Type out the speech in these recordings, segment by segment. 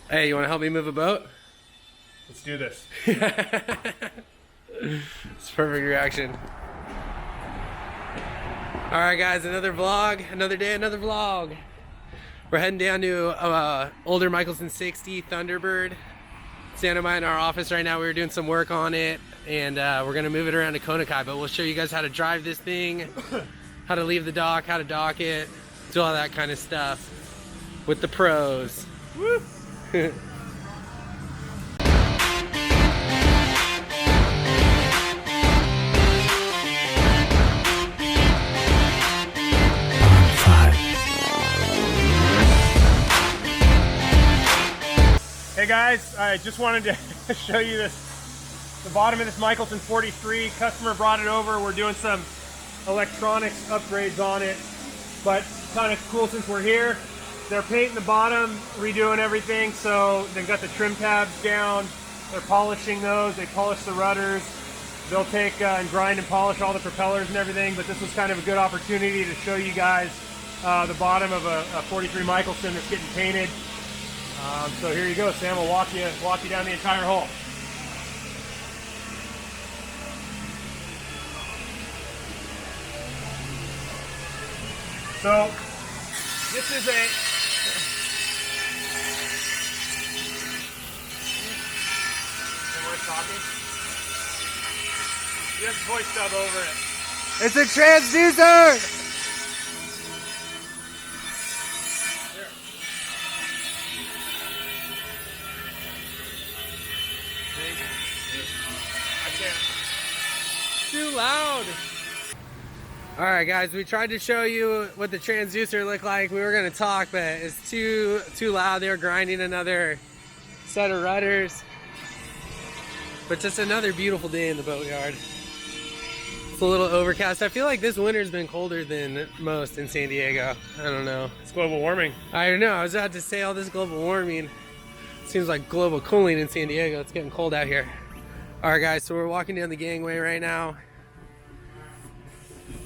Hey, you want to help me move a boat? Let's do this. It's perfect reaction. Alright guys, another vlog, another day, another vlog. We're heading down to older Mikelson 60 Thunderbird. Standing by in our office right now. We were doing some work on it, and we're gonna move it around to Konakai, but we'll show you guys how to drive this thing, how to leave the dock, how to dock it, do all that kind of stuff with the pros. Woo! Hey guys, I just wanted to show you the bottom of this Mikelson 43. Customer brought it over. We're doing some electronics upgrades on it, but kind of cool since we're here. They're painting the bottom, redoing everything, so they've got the trim tabs down. They're polishing those. They polish the rudders. They'll take and grind and polish all the propellers and everything, but this was kind of a good opportunity to show you guys the bottom of a 43 Mikelson that's getting painted. So here you go, Sam. We'll walk you down the entire hull. So this is a you have the voice dub over it. It's a transducer! Too loud. All right guys, we tried to show you what the transducer looked like. We were gonna talk, but it's too loud. They were grinding another set of rudders. But just another beautiful day in the boatyard. It's a little overcast. I feel like this winter's been colder than most in San Diego. I don't know. It's global warming. I don't know. I was about to say all this global warming. Seems like global cooling in San Diego. It's getting cold out here. All right guys, so we're walking down the gangway right now.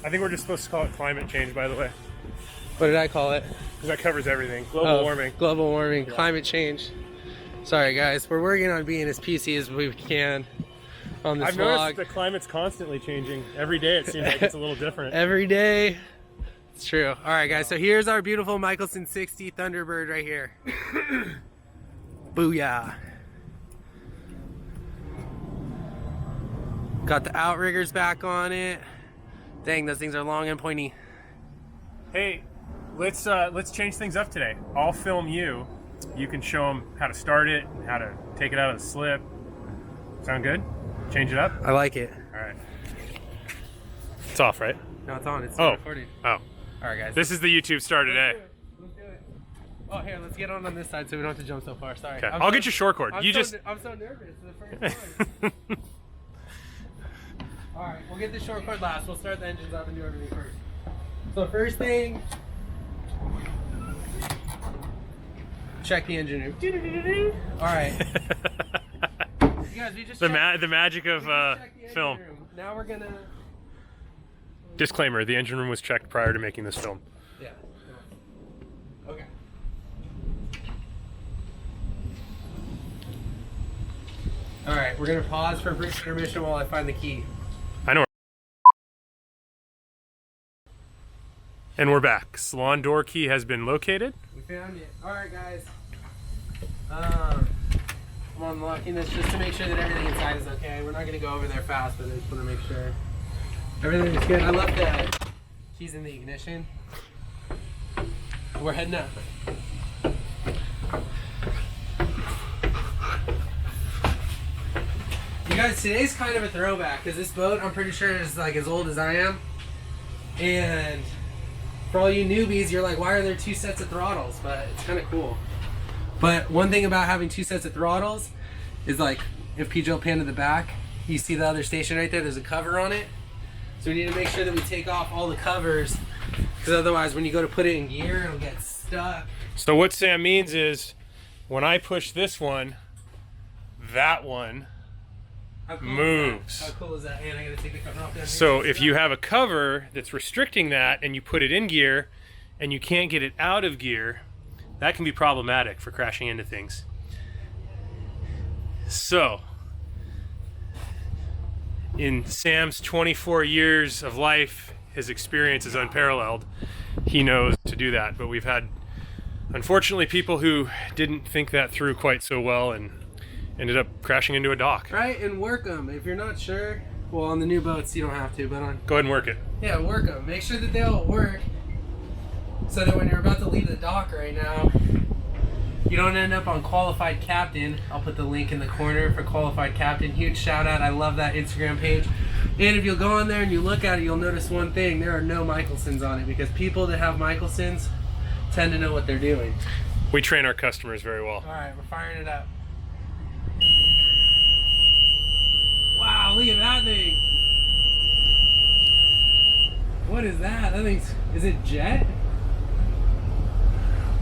I think we're just supposed to call it climate change, by the way. What did I call it? Because that covers everything. Global warming. Global warming, Yeah. Climate change. Sorry guys, we're working on being as PC as we can on this I've vlog. noticed the climate's constantly changing. Every day it seems like it's a little different. Every day. It's true. All right guys, so here's our beautiful Mikelson 60 Thunderbird right here. Booyah. Got the outriggers back on it. Dang, those things are long and pointy. Hey, let's change things up today. I'll film you. You can show them how to start it, how to take it out of the slip. Sound good? Change it up? I like it. All right. It's off, right? No, it's on. It's still recording. Oh. All right, guys. This is the YouTube star today. Let's do it. Oh, here, let's get on this side so we don't have to jump so far. Sorry. Okay. I'll get your short cord. I'm so nervous. The first time. All right, we'll get the short cord last. We'll start the engines up and do everything first. So first thing, check the engine room. All right. You guys, we just the magic of film. Now we're gonna. Disclaimer: the engine room was checked prior to making this film. Yeah. Okay. All right, we're gonna pause for a brief intermission while I find the key. I know. And we're back. Salon door key has been located. We found it. All right, guys. I'm unlocking this just to make sure that everything inside is okay. We're not gonna go over there fast, but I just want to make sure everything's good. I left the keys in the ignition. We're heading up. You guys, today's kind of a throwback because this boat, I'm pretty sure, is like as old as I am. And for all you newbies, you're like, why are there two sets of throttles? But it's kind of cool. But one thing about having two sets of throttles is, like, if PJ will pan to the back, you see the other station right there, there's a cover on it. So we need to make sure that we take off all the covers, because otherwise when you go to put it in gear, it'll get stuck. So what Sam means is, when I push this one, that one moves. How cool is that? And I gotta take the cover off down here. So if you have a cover that's restricting that and you put it in gear and you can't get it out of gear, that can be problematic for crashing into things. So, in Sam's 24 years of life, his experience is unparalleled. He knows to do that, but we've had, unfortunately, people who didn't think that through quite so well and ended up crashing into a dock. Right, and work them. If you're not sure, well, on the new boats, you don't have to, but on... Go ahead and work it. Yeah, work them. Make sure that they all work so that when you're about to leave the dock right now, you don't end up on Qualified Captain. I'll put the link in the corner for Qualified Captain. Huge shout out. I love that Instagram page. And if you'll go on there and you look at it, you'll notice one thing. There are no Michelsons on it because people that have Michelsons tend to know what they're doing. We train our customers very well. All right, we're firing it up. Wow, look at that thing. What is that? That thing's, is it jet?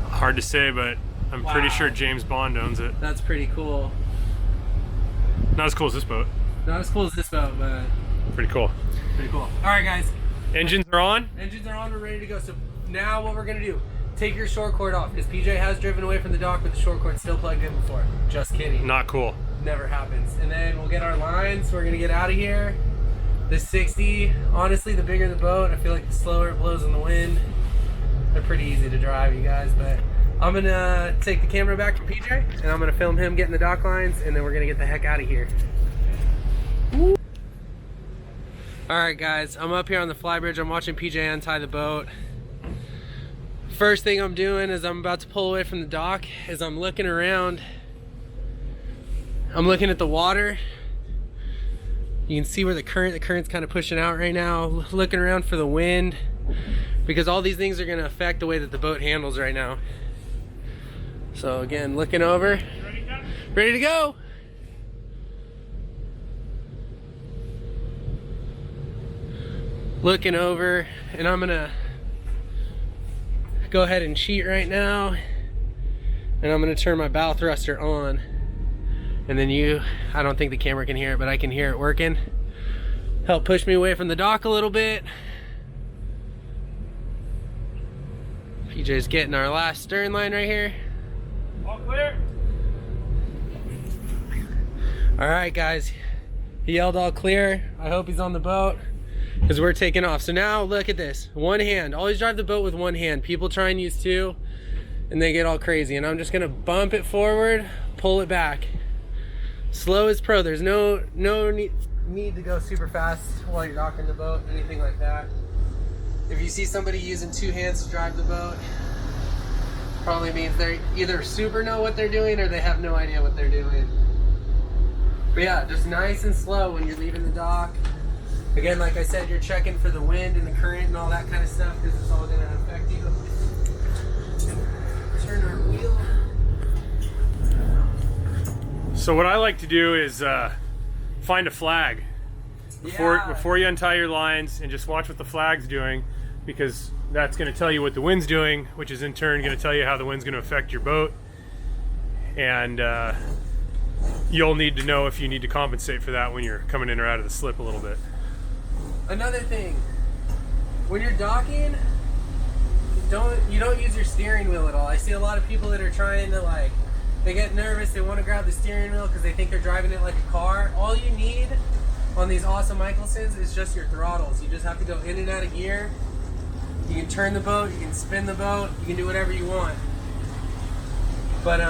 Hard to say, but I'm pretty sure James Bond owns it. That's pretty cool. Not as cool as this boat. Not as cool as this boat, but pretty cool. pretty cool. All right, guys. Engines are on? Engines are on, we're ready to go. So now what we're gonna do, take your short cord off, because PJ has driven away from the dock with the short cord still plugged in before. Just kidding. Not cool. Never happens. And then we'll get our lines, we're gonna get out of here. The 60, honestly, the bigger the boat, I feel like the slower it blows in the wind. They're pretty easy to drive, you guys, but I'm gonna take the camera back to PJ, and I'm gonna film him getting the dock lines, and then we're gonna get the heck out of here. Woo. All right, guys, I'm up here on the flybridge. I'm watching PJ untie the boat. First thing I'm doing is I'm about to pull away from the dock, is I'm looking around. I'm looking at the water. You can see where the current's kind of pushing out right now. Looking around for the wind, because all these things are gonna affect the way that the boat handles right now. So again, looking over. Ready to go. Looking over, and I'm gonna go ahead and cheat right now, and I'm gonna turn my bow thruster on, and then I don't think the camera can hear it, but I can hear it working. Help push me away from the dock a little bit. PJ's getting our last stern line right here. All clear. All right, guys, he yelled all clear. I hope he's on the boat, because we're taking off. So now look at this, one hand. Always drive the boat with one hand. People try and use two and they get all crazy, and I'm just gonna bump it forward, pull it back. Slow as pro. There's no need to go super fast while you're docking the boat, anything like that. If you see somebody using two hands to drive the boat, probably means they either super know what they're doing or they have no idea what they're doing. But yeah, just nice and slow when you're leaving the dock. Again, like I said, you're checking for the wind and the current and all that kind of stuff, because it's all gonna affect you. Turn our wheel. So what I like to do is find a flag before you untie your lines, and just watch what the flag's doing, because that's going to tell you what the wind's doing, which is in turn going to tell you how the wind's going to affect your boat. And you'll need to know if you need to compensate for that when you're coming in or out of the slip a little bit. Another thing, when you're docking, you don't use your steering wheel at all. I see a lot of people that are trying to, they get nervous, they want to grab the steering wheel because they think they're driving it like a car. All you need on these awesome Michelsons is just your throttles. You just have to go in and out of gear. You can turn the boat, you can spin the boat, you can do whatever you want. But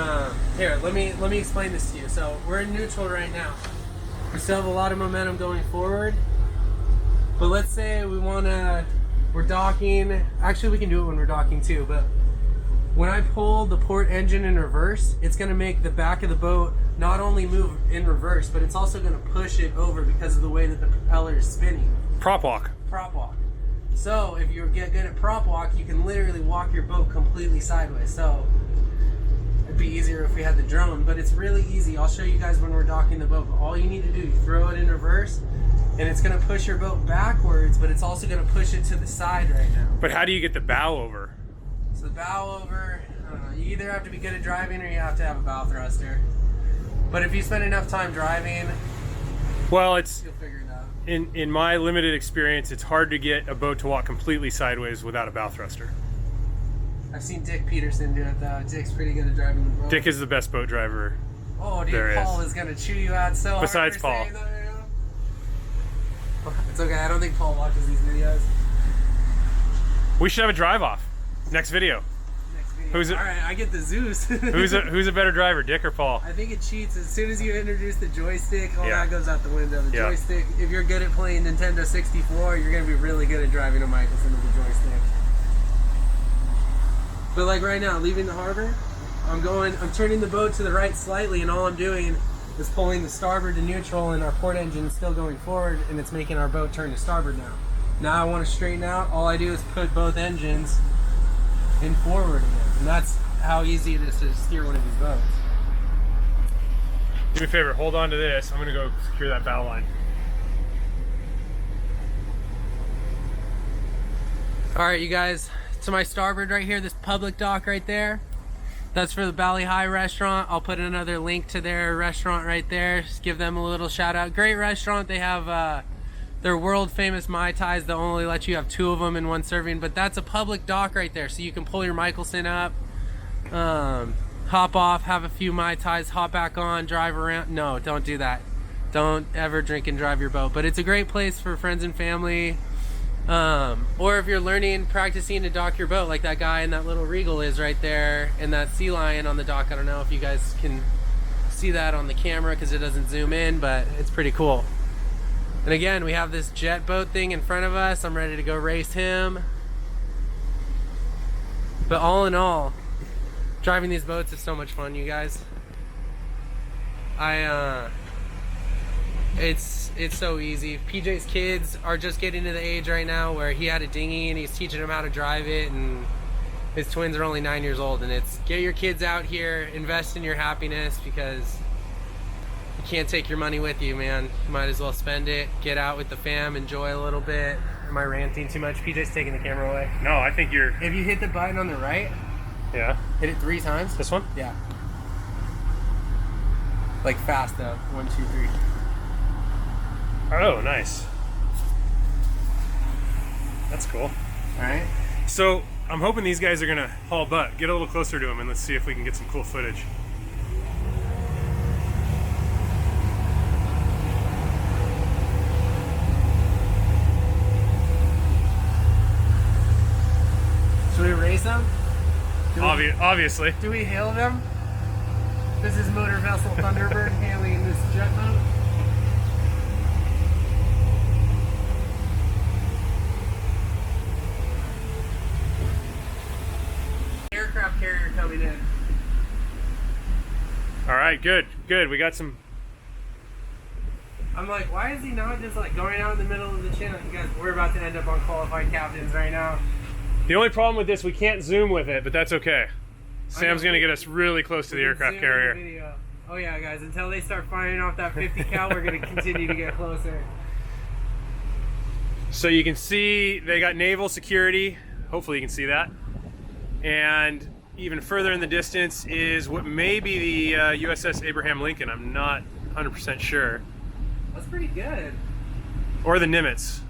here, let me explain this to you. So we're in neutral right now. We still have a lot of momentum going forward. But let's say we're docking. Actually, we can do it when we're docking too, but when I pull the port engine in reverse, it's gonna make the back of the boat not only move in reverse, but it's also gonna push it over because of the way that the propeller is spinning. Prop walk. Prop walk. So if you get good at prop walk, you can literally walk your boat completely sideways. So it'd be easier if we had the drone, but it's really easy. I'll show you guys when we're docking the boat. But all you need to do, you throw it in reverse, and it's gonna push your boat backwards, but it's also gonna push it to the side right now. But how do you get the bow over? So the bow over, I don't know, you either have to be good at driving or you have to have a bow thruster. But if you spend enough time driving, well, you'll figure it out. In my limited experience, it's hard to get a boat to walk completely sideways without a bow thruster. I've seen Dick Peterson do it though. Dick's pretty good at driving the boat. Dick is the best boat driver Oh, dude, There Paul is. is gonna chew you out so hard. Besides for Paul. saying that right now. It's okay. I don't think Paul watches these videos. We should have a drive off. Next video. Next video. Who's it? All right, I get the Zeus. Who's a better driver, Dick or Paul? I think it cheats. As soon as you introduce the joystick, all Yeah. that goes out the window. The Yeah. joystick, if you're good at playing Nintendo 64, you're going to be really good at driving a Michaelson with the joystick. But like right now, leaving the harbor, I'm turning the boat to the right slightly, and all I'm doing is pulling the starboard to neutral, and our port engine is still going forward, and it's making our boat turn to starboard now. Now I want to straighten out. All I do is put both engines in forward again, and that's how easy it is to steer one of these boats. Do me a favor, hold on to this. I'm gonna go secure that bow line. All right, you guys, to my starboard right here, this public dock right there, that's for the Bali High restaurant. I'll put another link to their restaurant right there. Just give them a little shout out. Great restaurant. They have their world famous Mai Tais. They'll only let you have 2 of them in one serving, but that's a public dock right there. So you can pull your Michaelson up, hop off, have a few Mai Tais, hop back on, drive around. No, don't do that. Don't ever drink and drive your boat. But it's a great place for friends and family. Or if you're learning, practicing to dock your boat, like that guy in that little Regal is right there, and that Sea Lion on the dock. I don't know if you guys can see that on the camera because it doesn't zoom in, but it's pretty cool. And again, we have this jet boat thing in front of us. I'm ready to go race him. But all in all, driving these boats is so much fun, you guys. It's so easy. PJ's kids are just getting to the age right now where he had a dinghy and he's teaching them how to drive it, and his twins are only 9 years old. And it's get your kids out here, invest in your happiness, because you can't take your money with you, man. You might as well spend it, get out with the fam, enjoy a little bit. Am I ranting too much? PJ's taking the camera away. No, I think you're... If you hit the button on the right, Yeah. hit it 3 times. This one? Yeah. Like fast though. 1, 2, 3. Oh, nice. That's cool. Alright. So, I'm hoping these guys are gonna haul butt. Get a little closer to them and let's see if we can get some cool footage. Should we race them? Obviously. Do we hail them? This is Motor Vessel Thunderbird hailing this jet boat. Aircraft carrier coming in. All right, good. We got some... I'm like, why is he not just like going out in the middle of the channel? You guys, we're about to end up on qualified captains right now. The only problem with this, we can't zoom with it, but that's okay. Sam's gonna get us really close to the aircraft carrier. Oh yeah, guys, until they start firing off that 50 cal, we're gonna continue to get closer. So you can see they got naval security. Hopefully you can see that. And even further in the distance is what may be the USS Abraham Lincoln. I'm not 100% sure. That's pretty good. Or the Nimitz.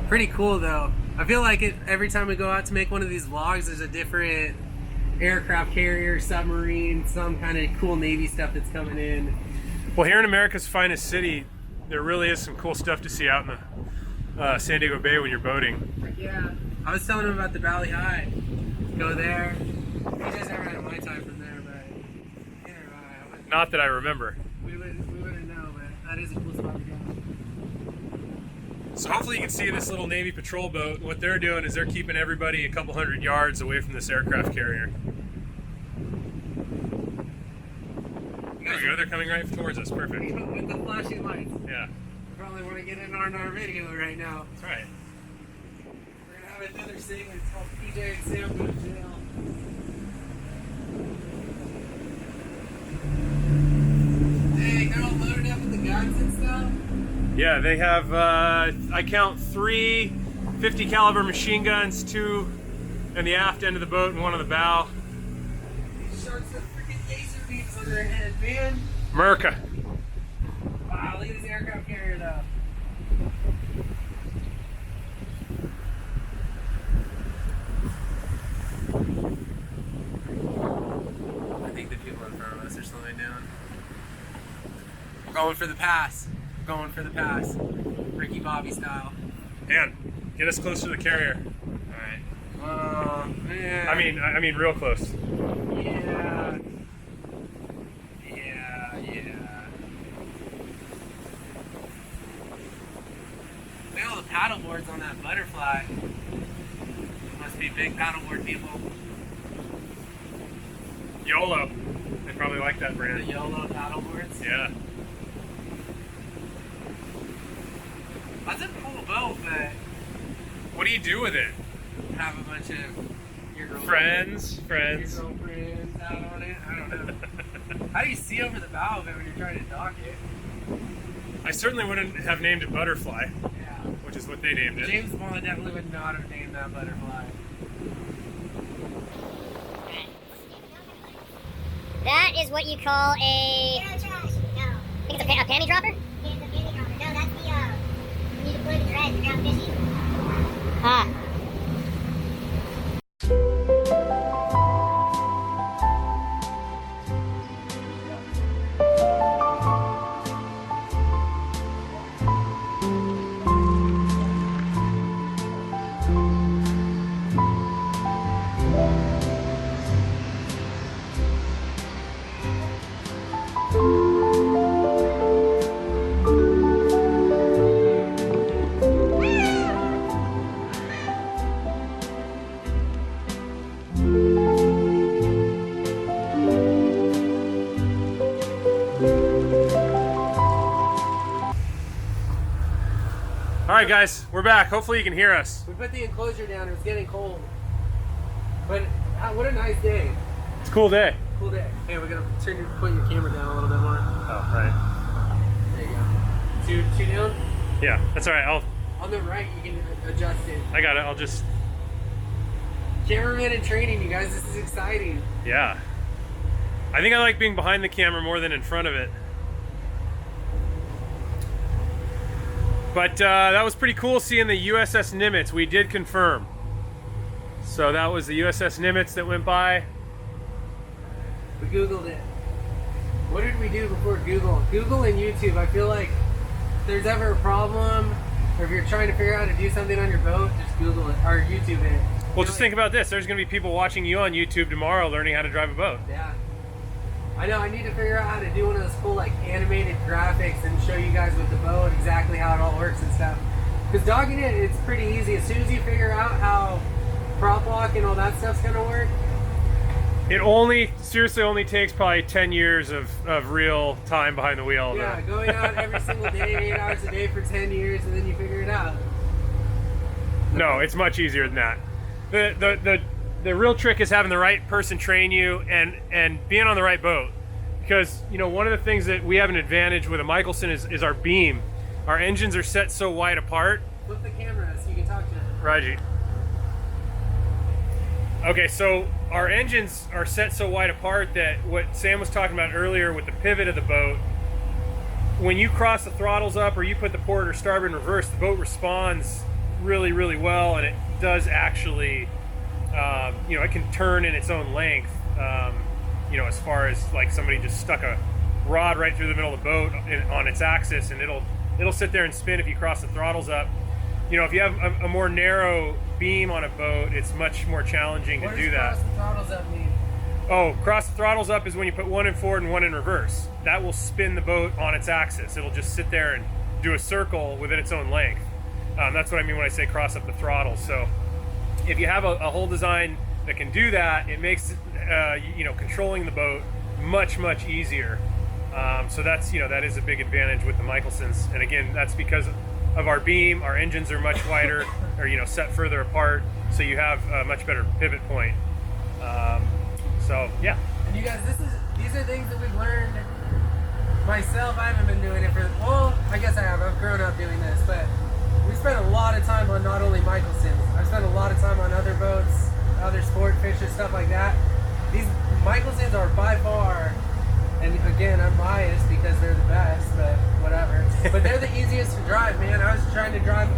Pretty cool though. I feel like every time we go out to make one of these vlogs, there's a different aircraft carrier, submarine, some kind of cool Navy stuff that's coming in. Well, here in America's finest city, there really is some cool stuff to see out in the San Diego Bay when you're boating. Yeah. I was telling him about the Bali High. Go there. You guys never had a Mai Tai from there, but Not that I remember. we wouldn't know, but that is a cool spot to go. So hopefully you can see this little Navy patrol boat. What they're doing is they're keeping everybody a couple hundred yards away from this aircraft carrier. There we go, they're coming right towards us, perfect. With the flashing lights. Yeah. You probably want to get in on our video right now. That's right. We're going to have another segment called PJ and Sam Go to Jail. Dang, they're all loaded up with the guns and stuff? Yeah, they have, I count 3 50 caliber machine guns, 2 in the aft end of the boat and 1 on the bow. These sharks have freaking laser beams on their head, man. America. Wow, look at this aircraft carrier though. going for the pass. Going for the pass. Ricky Bobby style. Dan, get us close to the carrier. Alright. Oh, man. I mean real close. Yeah. Look at all the paddle boards on that butterfly. Must be big paddleboard people. YOLO. They probably like that The brand. YOLO paddle boards. Yeah. That's a cool boat, but What do you do with it? have a bunch of your Friends. Your girlfriends out on it. I don't know. How do you see over the bow of it when you're trying to dock it? I certainly wouldn't have named it Butterfly, Yeah. which is what they named it. James Bond definitely would not have named that butterfly. That is what you call a... Zero trash. No. I think it's a panty dropper? It's a panty dropper. No, that's the, when you deploy the thread to ground fishing. Ah. All right, guys, we're back. Hopefully you can hear us. We put the enclosure down. It was getting cold. But what a nice day. It's a cool day. Cool day. Hey, we're gonna put your camera down a little bit more. Oh, right. There you go. Two down. Yeah, that's all right. On the right, you can adjust it. I got it. I'll just, Cameraman in training, you guys. This is exciting. yeah. I think I like being behind the camera more than in front of it. But that was pretty cool seeing the USS Nimitz. We did confirm. So that was the USS Nimitz that went by. We Googled it. What did we do before Google? Google and YouTube. I feel like if there's ever a problem, or if you're trying to figure out how to do something on your boat, just Google it or YouTube it. Well, just think about this. There's going to be people watching you on YouTube tomorrow learning how to drive a boat. Yeah. I know, I need to figure out how to do one of those cool like animated graphics and show you guys with the boat exactly how it all works and stuff. Because dogging it, it's pretty easy. As soon as you figure out how prop lock and all that stuff's gonna work. It seriously only takes probably 10 years of real time behind the wheel. Yeah, going out every single day, 8 hours a day for 10 years, and then you figure it out. No, it's much easier than that. The real trick is having the right person train you and being on the right boat. Because, you know, one of the things that we have an advantage with a Michaelson is our beam. Our engines are set so wide apart. Flip the camera so you can talk to it. Raji. Okay, so our engines are set so wide apart that what Sam was talking about earlier with the pivot of the boat, when you cross the throttles up or you put the port or starboard in reverse, the boat responds really, really well, and it does actually, you know, it can turn in its own length, you know, as far as like somebody just stuck a rod right through the middle of the boat on its axis, and it'll sit there and spin if you cross the throttles up. You know, if you have a more narrow beam on a boat, it's much more challenging to do that. What does cross the throttles up mean? Oh, cross the throttles up is when you put one in forward and one in reverse. That will spin the boat on its axis. It'll just sit there and do a circle within its own length. That's what I mean when I say cross up the throttles. So if you have a hull design that can do that, it makes you know, controlling the boat much easier. So that's, you know, that is a big advantage with the Michelsons. And again, that's because of our beam. Our engines are much wider, or, you know, set further apart, so you have a much better pivot point. So yeah. And you guys, these are things that we've learned. Myself, I haven't been doing it for, well, I guess I have. I've grown up doing this, but we spent a lot of time on not only Michelsons. I've spent a lot of time on other boats, other sport fishes, stuff like that. These Michelsons are by far, and again, I'm biased because they're the best, but whatever. But they're the easiest to drive, man. I was trying to drive,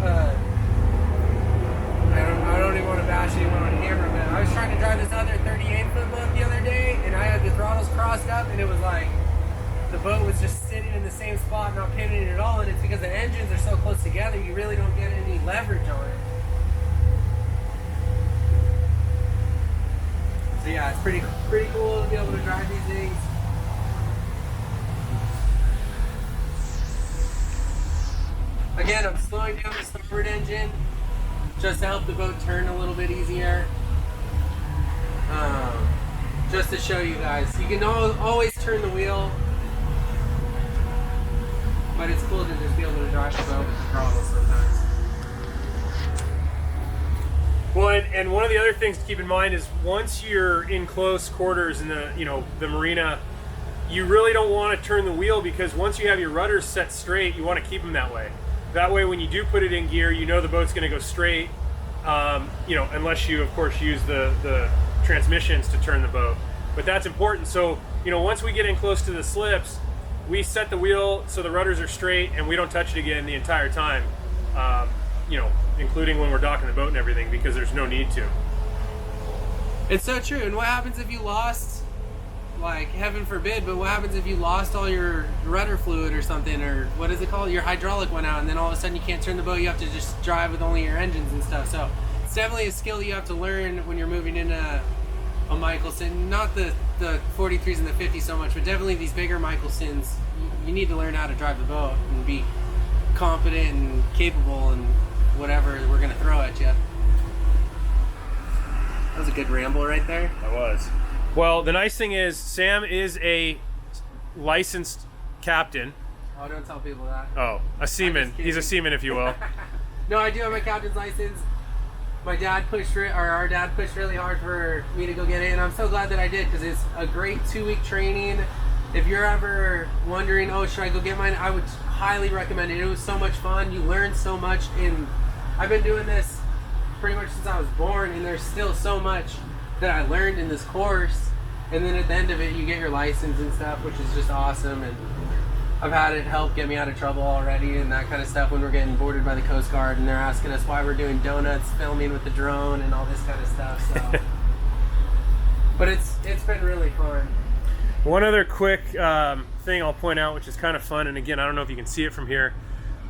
I don't even want to bash anyone on camera, but I was trying to drive this other 38-foot boat the other day, and I had the throttles crossed up, and it was like, the boat was just sitting in the same spot, not pivoting at all, and it's because the engines are so close together, you really don't get any leverage on it. So yeah, it's pretty cool to be able to drive these things. Again, I'm slowing down the starboard engine just to help the boat turn a little bit easier. Just to show you guys, you can always turn the wheel, but it's cool to just be able to drive the boat with the throttle sometimes. Well, and one of the other things to keep in mind is once you're in close quarters in the the marina, you really don't want to turn the wheel, because once you have your rudders set straight, you want to keep them that way. That way, when you do put it in gear, you know the boat's going to go straight. Unless you, of course, use the transmissions to turn the boat. But that's important. So, once we get in close to the slips, we set the wheel so the rudders are straight and we don't touch it again the entire time. Including when we're docking the boat and everything, because there's no need to. It's so true. And what happens if you lost, like, heaven forbid, but what happens if you lost all your rudder fluid or something, or what is it called? Your hydraulic went out, and then all of a sudden you can't turn the boat, you have to just drive with only your engines and stuff. So it's definitely a skill you have to learn when you're moving into a Michaelson. Not the 43s and the 50s so much, but definitely these bigger Michelsons, you need to learn how to drive the boat and be confident and capable and whatever we're going to throw at you. That was a good ramble right there. That was. Well, the nice thing is Sam is a licensed captain. Oh, don't tell people that. Oh, a seaman. He's a seaman, if you will. No, I do have my captain's license. My dad our dad pushed really hard for me to go get it, and I'm so glad that I did, because it's a great 2-week training. If you're ever wondering, oh, should I go get mine? I would highly recommend it. It was so much fun. You learn so much, and I've been doing this pretty much since I was born, and there's still so much that I learned in this course. And then at the end of it, you get your license and stuff, which is just awesome. And I've had it help get me out of trouble already and that kind of stuff when we're getting boarded by the Coast Guard and they're asking us why we're doing donuts, filming with the drone, and all this kind of stuff. So, but it's been really fun. One other quick thing I'll point out, which is kind of fun, and again, I don't know if you can see it from here,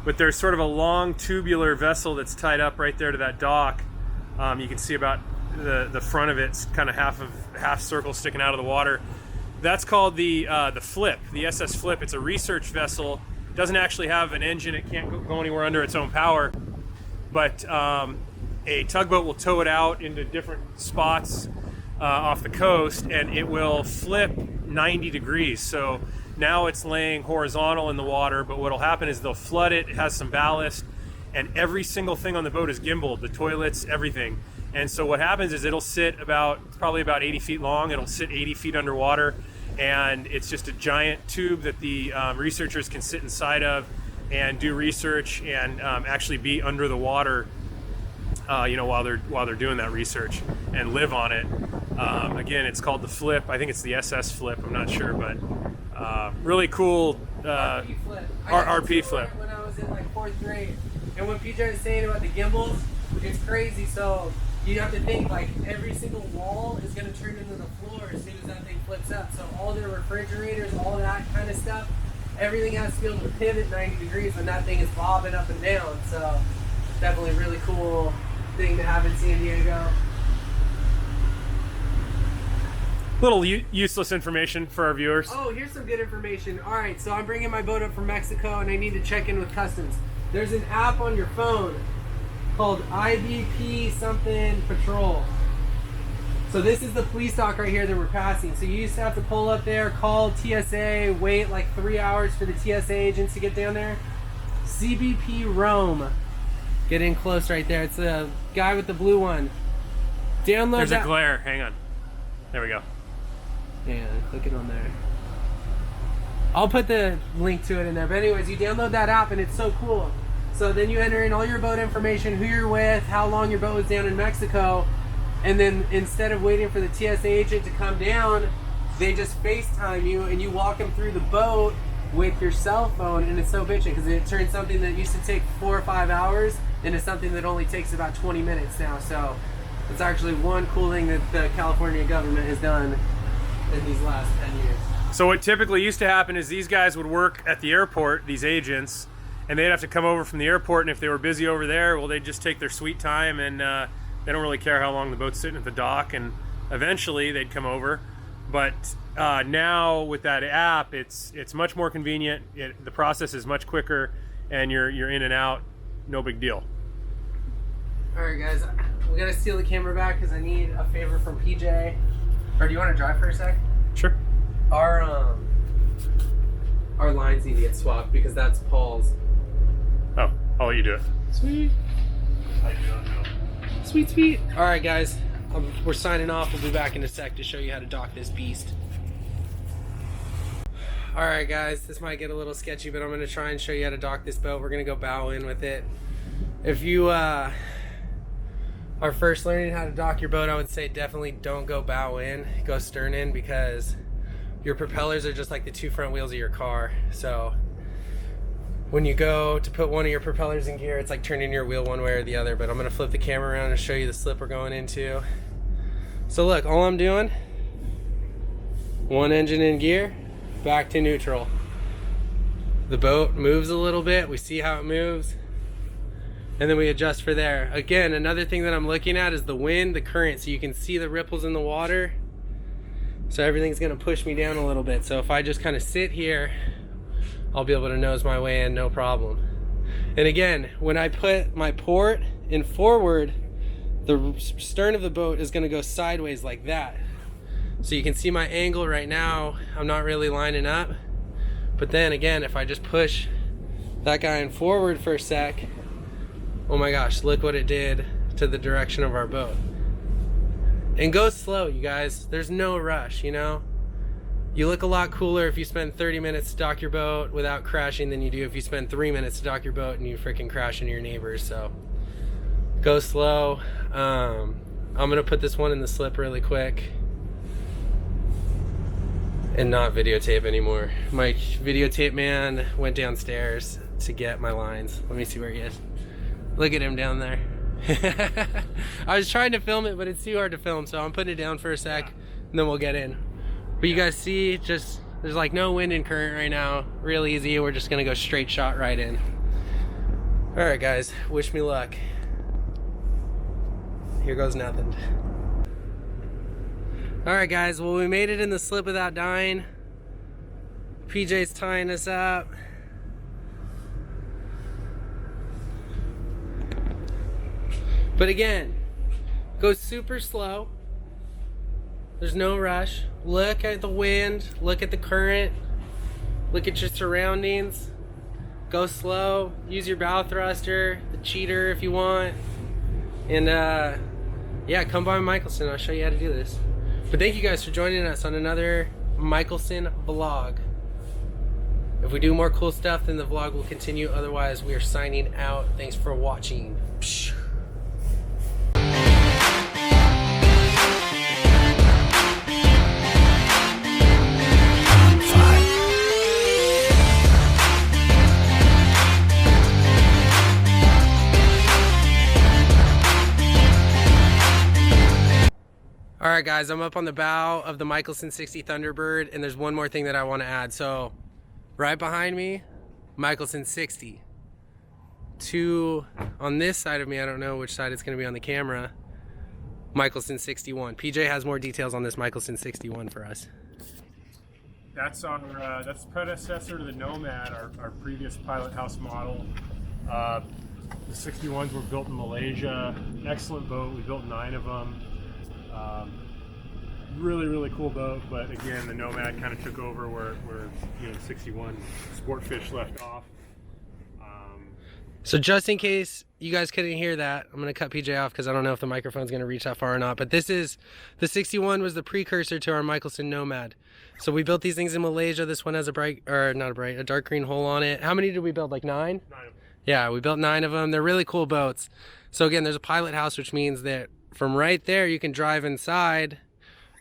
but there's sort of a long tubular vessel that's tied up right there to that dock. You can see about the front of it's kind of half circle sticking out of the water. That's called the Flip, the SS Flip. It's a research vessel. It doesn't actually have an engine. It can't go anywhere under its own power. But a tugboat will tow it out into different spots off the coast, and it will flip 90 degrees. So now it's laying horizontal in the water, but what'll happen is they'll flood it. It has some ballast, and every single thing on the boat is gimbaled, the toilets, everything. And so what happens is it'll sit probably about 80 feet long. It'll sit 80 feet underwater, and it's just a giant tube that the researchers can sit inside of and do research and actually be under the water, while they're doing that research and live on it. Again, it's called the Flip. I think it's the SS Flip. I'm not sure, but really cool. RP Flip. RP Flip. When I was in like 4th grade, and when PJ was saying about the gimbals, it's crazy. So you have to think like every single wall is going to turn into the floor as soon as that thing flips up. So all their refrigerators, all that kind of stuff, everything has to be able to pivot 90 degrees when that thing is bobbing up and down. So definitely a really cool thing to have in San Diego. Little useless information for our viewers. Oh, here's some good information. All right, so I'm bringing my boat up from Mexico and I need to check in with customs. There's an app on your phone called IBP something patrol. So this is the police dock right here that we're passing. So you used to have to pull up there, call TSA, wait like 3 hours for the TSA agents to get down there. CBP Rome. Get in close right there. It's the guy with the blue one. Download There's that. a glare. Hang on. There we go. Yeah, click it on there. I'll put the link to it in there. But anyways, you download that app and it's so cool. So then you enter in all your boat information, who you're with, how long your boat was down in Mexico, and then instead of waiting for the TSA agent to come down, they just FaceTime you and you walk them through the boat with your cell phone, and it's so bitchin' because it turns something that used to take 4 or 5 hours into something that only takes about 20 minutes now. So it's actually one cool thing that the California government has done in these last 10 years. So what typically used to happen is these guys would work at the airport, these agents, and they'd have to come over from the airport, and if they were busy over there, well, they'd just take their sweet time, and they don't really care how long the boat's sitting at the dock, and eventually they'd come over. But now with that app, it's much more convenient. The process is much quicker, and you're in and out, no big deal. All right, guys, we gotta steal the camera back because I need a favor from PJ. Or do you want to drive for a sec? Sure. Our lines need to get swapped because that's Paul's. Oh, I'll let you do it. Sweet. Sweet, sweet. All right, guys, we're signing off. We'll be back in a sec to show you how to dock this beast. All right, guys, this might get a little sketchy, but I'm going to try and show you how to dock this boat. We're going to go bow in with it. If you are first learning how to dock your boat, I would say definitely don't go bow in. Go stern in because your propellers are just like the two front wheels of your car. So when you go to put one of your propellers in gear, it's like turning your wheel one way or the other. But I'm going to flip the camera around and show you the slip we're going into. So look, all I'm doing, one engine in gear, back to neutral. The boat moves a little bit. We see how it moves. And then we adjust for there. Again, another thing that I'm looking at is the wind, the current. So you can see the ripples in the water. So everything's gonna push me down a little bit. So if I just kind of sit here, I'll be able to nose my way in, no problem. And again, when I put my port in forward, the stern of the boat is gonna go sideways like that. So you can see my angle right now. I'm not really lining up. But then again, if I just push that guy in forward for a sec, oh my gosh, look what it did to the direction of our boat. And go slow, you guys. There's no rush, you know? You look a lot cooler if you spend 30 minutes to dock your boat without crashing than you do if you spend 3 minutes to dock your boat and you freaking crash into your neighbors. So go slow. I'm gonna put this one in the slip really quick and not videotape anymore. My videotape man went downstairs to get my lines. Let me see where he is. Look at him down there. I was trying to film it, but it's too hard to film, so I'm putting it down for a sec, and then we'll get in. But you guys see, just there's like no wind and current right now. Real easy. We're just gonna go straight shot right in. All right, guys. Wish me luck. Here goes nothing. All right, guys. Well, we made it in the slip without dying. PJ's tying us up. But again, go super slow. There's no rush. Look at the wind, look at the current, look at your surroundings. Go slow, use your bow thruster, the cheater if you want. And yeah, come by Michaelson, I'll show you how to do this. But thank you guys for joining us on another Michaelson vlog. If we do more cool stuff, then the vlog will continue. Otherwise, we are signing out. Thanks for watching. Psh. Alright guys, I'm up on the bow of the Mikelson 60 Thunderbird, and there's one more thing that I want to add. So, right behind me, Mikelson 60. Two on this side of me, I don't know which side it's going to be on the camera, Mikelson 61. PJ has more details on this Mikelson 61 for us. That's our that's the predecessor to the Nomad, our previous pilot house model. The 61s were built in Malaysia. Excellent boat. We built 9 of them. Really cool boat, but again, the Nomad kind of took over where you know, the 61 Sportfish left off. So just in case you guys couldn't hear that, I'm going to cut PJ off because I don't know if the microphone's going to reach that far or not. But this is, the 61 was the precursor to our Mikelson Nomad. So we built these things in Malaysia. This one has a bright, or not a bright, a dark green hole on it. How many did we build, like 9? 9 of them. Yeah, we built 9 of them. They're really cool boats. So again, there's a pilot house, which means that from right there, you can drive inside,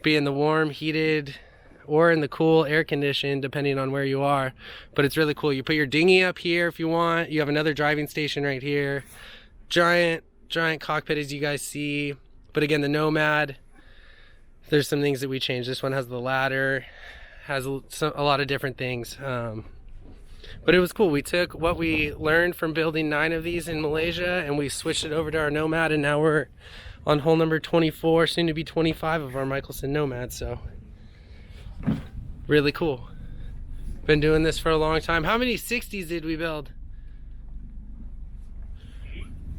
be in the warm, heated, or in the cool, air conditioned, depending on where you are. But it's really cool. You put your dinghy up here if you want. You have another driving station right here. Giant cockpit, as you guys see. But again, the Nomad, there's some things that we changed. This one has the ladder, has a lot of different things. But it was cool. We took what we learned from building 9 of these in Malaysia and we switched it over to our Nomad, and now we're on hole number 24, soon to be 25 of our Michaelson Nomad. So really cool. Been doing this for a long time. How many 60s did we build?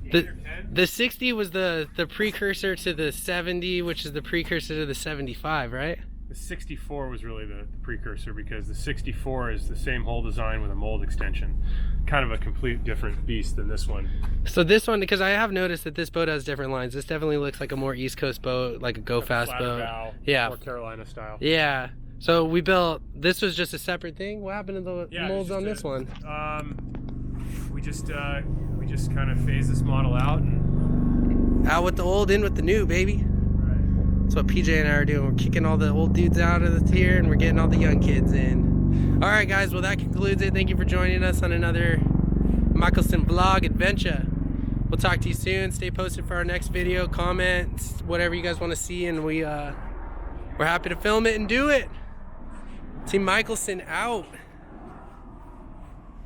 The 60 was the precursor to the 70, which is the precursor to the 75, right? The 64 was really the precursor, because the 64 is the same hull design with a mold extension. Kind of a complete different beast than this one. So this one, because I have noticed that this boat has different lines. This definitely looks like a more East Coast boat, like a go fast boat. Bow, yeah. More Carolina style. Yeah. So we built, this was just a separate thing. What happened to the molds on this one? We just kind of phased this model out and out with the old, in with the new, baby. That's what PJ and I are doing. We're kicking all the old dudes out of the tier and we're getting all the young kids in. All right, guys. Well, that concludes it. Thank you for joining us on another Michaelson vlog adventure. We'll talk to you soon. Stay posted for our next video. Comment whatever you guys want to see, and we're happy to film it and do it. Team Michaelson out.